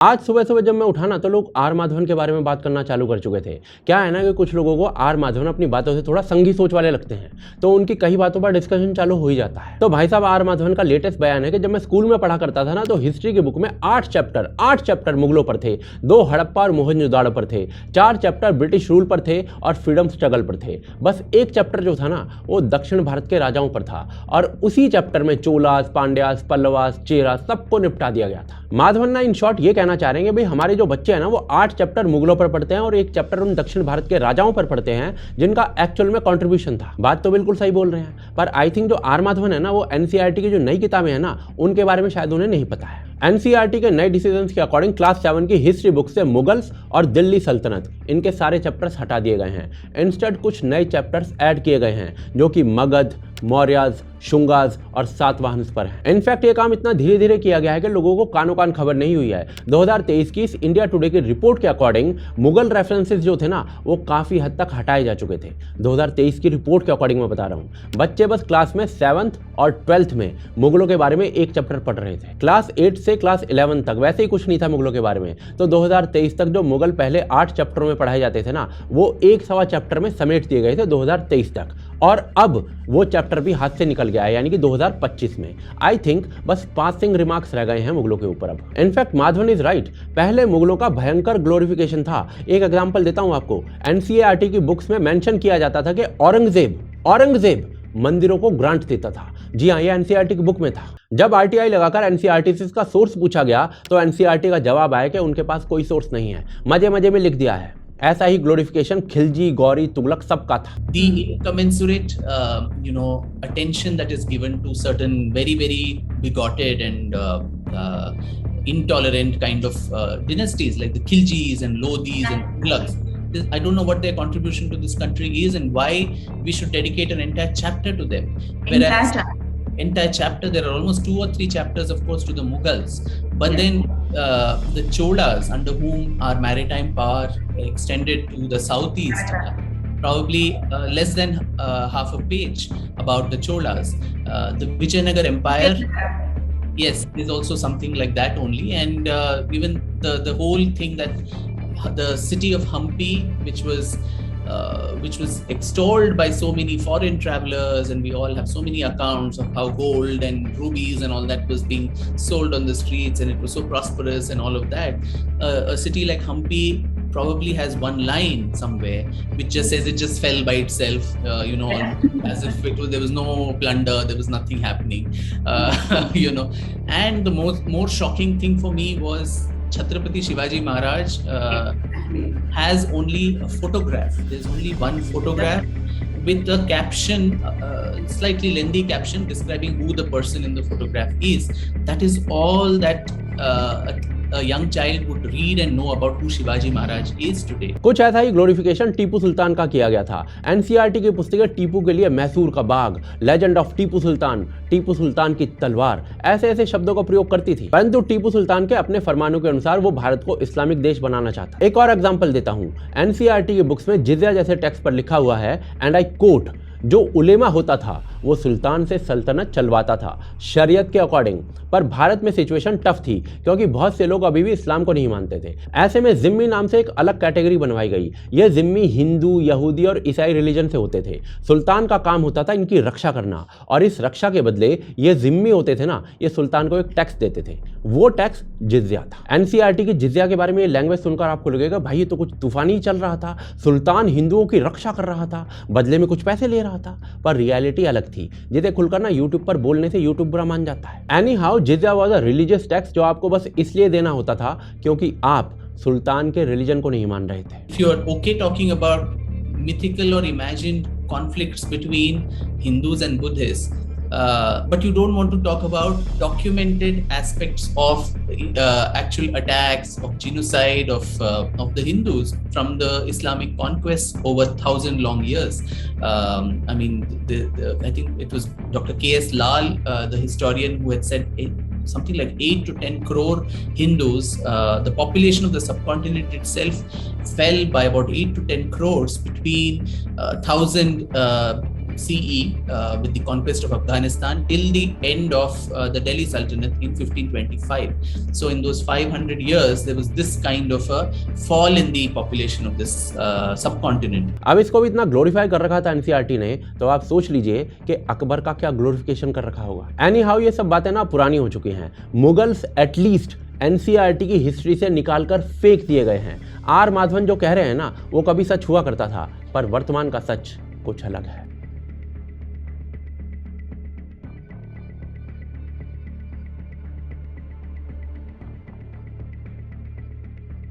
आज सुबह सुबह जब मैं उठा ना तो लोग आर माधवन के बारे में बात करना चालू कर चुके थे। क्या है ना कि कुछ लोगों को आर माधवन अपनी बातों से थोड़ा संघी सोच वाले लगते हैं, तो उनकी कई बातों पर डिस्कशन चालू हो ही जाता है। तो भाई साहब, आर माधवन का लेटेस्ट बयान है कि जब मैं स्कूल में पढ़ा करता था ना तो हिस्ट्री की बुक में 8 चैप्टर मुगलों पर थे, 2 हड़प्पा और मोहनजोदाड़ो पर थे, 4 चैप्टर ब्रिटिश रूल पर थे और फ्रीडम स्ट्रगल पर थे। बस एक चैप्टर जो था ना वो दक्षिण भारत के राजाओं पर था, और उसी चैप्टर में चोलास, पांड्यास, पल्लवास, चेरा सबको निपटा दिया गया था। माधवन ना इन शॉर्ट ये कहना चाह रहे हैं कि भाई हमारे जो बच्चे हैं ना वो 8 चैप्टर मुगलों पर पढ़ते हैं और एक चैप्टर उन दक्षिण भारत के राजाओं पर पढ़ते हैं जिनका एक्चुअल में कंट्रीब्यूशन था। बात तो बिल्कुल सही बोल रहे हैं, पर आई थिंक जो आर माधवन है ना वो एनसीईआरटी की जो नई किताबें हैं ना उनके बारे में शायद उन्हें नहीं पता है। एनसीईआरटी के नए डिसीजंस के अकॉर्डिंग क्लास 7 की हिस्ट्री बुक से मुगल्स और दिल्ली सल्तनत इनके सारे चैप्टर्स हटा दिए गए हैं। इंस्टेड कुछ नए चैप्टर्स ऐड किए गए हैं जो कि मगध, मौर्याज, शुंगाज और सातवाहन पर है। इनफैक्ट ये काम इतना धीरे धीरे किया गया है कि लोगों को कानो कान खबर नहीं हुई है। 2023 की इस इंडिया टुडे की रिपोर्ट के अकॉर्डिंग मुगल रेफरेंसेस जो थे ना वो काफी हद तक हटाए जा चुके थे। 2023 की रिपोर्ट के अकॉर्डिंग मैं बता रहा हूँ। बच्चे बस क्लास में 7th और 12th में मुगलों के बारे में एक चैप्टर पढ़ रहे थे। क्लास 8 से क्लास 11 तक वैसे ही कुछ नहीं था मुगलों के बारे में। तो 2023 तक जो मुगल पहले 8 चैप्टरों में पढ़ाए जाते थे ना वो 1 चैप्टर में समेट दिए गए थे 2023 तक, और अब वो चैप्टर भी हाथ से निकल गया है, यानी कि 2025 में। आई थिंक बस पासिंग रिमार्क्स रह गए हैं मुगलों के ऊपर अब। इनफैक्ट माधवन इज राइट, पहले मुगलों का भयंकर ग्लोरिफिकेशन था। एक एग्जांपल देता हूं आपको। एनसीईआरटी की बुक्स में मेंशन किया जाता था कि औरंगजेब मंदिरों को ग्रांट देता था। जी हाँ, ये एनसीईआरटी की बुक में था। जब आरटीआई लगाकर एनसीईआरटी से इसका सोर्स पूछा गया तो एनसीईआरटी का जवाब आया कि उनके पास कोई सोर्स नहीं है, मजे मजे में लिख दिया है। ऐसा ही ग्लोरिफिकेशन खिलजी, गौरी, तुगलक सबका था। The incommensurate, attention that is given to certain very bigoted and intolerant kind of dynasties like the Khiljis and Lodhis and Tughlaqs. I don't know what their contribution to this country is and why we should dedicate an entire chapter to them. Whereas entire chapter, there are almost 2 or 3 chapters, of course, to the Mughals, but then the Cholas, under whom our maritime power extended to the southeast, probably less than half a page about the Cholas. The Vijayanagar Empire, yes, is also something like that only, and even the whole thing that the city of Hampi, which was extolled by so many foreign travelers, and we all have so many accounts of how gold and rubies and all that was being sold on the streets, and it was so prosperous and all of that. A city like Hampi probably has one line somewhere which just says it just fell by itself, as if there was no plunder, there was nothing happening, and the more shocking thing for me was Chhatrapati Shivaji Maharaj has only a photograph. There's only one photograph with a caption, slightly lengthy caption describing who the person in the photograph is. That is all that a young child would read and know about who Shivaji Maharaj is today. कुछ ऐसा ही glorification Tipu Sultan का किया गया था। NCERT की पुस्तकें टीपू के लिए मैसूर का बाग, लेजेंड ऑफ टीपू सुल्तान की तलवार, ऐसे शब्दों का प्रयोग करती थी। परंतु टीपू सुल्तान के अपने फरमानों के अनुसार वो भारत को इस्लामिक देश बनाना चाहता। एक और एग्जांपल देता हूं। एनसीईआरटी की बुक्स में जिज़्या जैसे टेक्स्ट पर लिखा हुआ है, एंड आई कोट, जो उलेमा होता था वो सुल्तान से सल्तनत चलवाता था शरीयत के अकॉर्डिंग। पर भारत में सिचुएशन टफ थी क्योंकि बहुत से लोग अभी भी इस्लाम को नहीं मानते थे। ऐसे में जिम्मी नाम से एक अलग कैटेगरी बनवाई गई। ये जिम्मी हिंदू, यहूदी और ईसाई रिलीजन से होते थे। सुल्तान का काम होता था इनकी रक्षा करना, और इस रक्षा के बदले ये जिम्मी होते थे ना, ये सुल्तान को एक टैक्स देते थे। वो टैक्स जिज़्या था। एनसीईआरटी की जिज़्या के बारे में ये लैंग्वेज सुनकर आपको लगेगा भाई ये तो कुछ तूफानी चल रहा था, सुल्तान हिंदुओं की रक्षा कर रहा था, बदले में कुछ पैसे ले रहा था। पर रियलिटी अलग थी, जिसे खुलकर ना यूट्यूब पर बोलने से यूट्यूब बुरा मान जाता है। एनी हाउ, जिज़्या वाज अ रिलीजियस टैक्स जो आपको बस इसलिए देना होता था क्योंकि आप सुल्तान के रिलीजन को नहीं मान रहे थे। If you are okay talking about mythical or imagined conflicts between Hindus and Buddhists, but you don't want to talk about documented aspects of actual attacks, of genocide of the Hindus from the Islamic conquest over 1,000 long years. I mean, I think it was Dr. K.S. Lal, the historian, who had said something like 8 to 10 crore Hindus. The population of the subcontinent itself fell by about 8 to 10 crores between 1000 CE with the conquest of Afghanistan till the end of the Delhi Sultanate in 1525. So in those 500 years, there was this kind of a fall in the population of this subcontinent. अब इसको भी इतना glorify कर रखा था NCERT ने, तो आप सोच लीजिए कि अकबर का क्या ग्लोरिफिकेशन कर रखा होगा। एनी हाउ ये सब बातें ना पुरानी हो चुकी हैं। मुगल्स एटलीस्ट एनसीईआरटी की हिस्ट्री से निकालकर फेंक दिए गए हैं। आर माधवन जो कह रहे हैं ना, वो कभी सच हुआ करता था, पर वर्तमान का सच कुछ अलग है।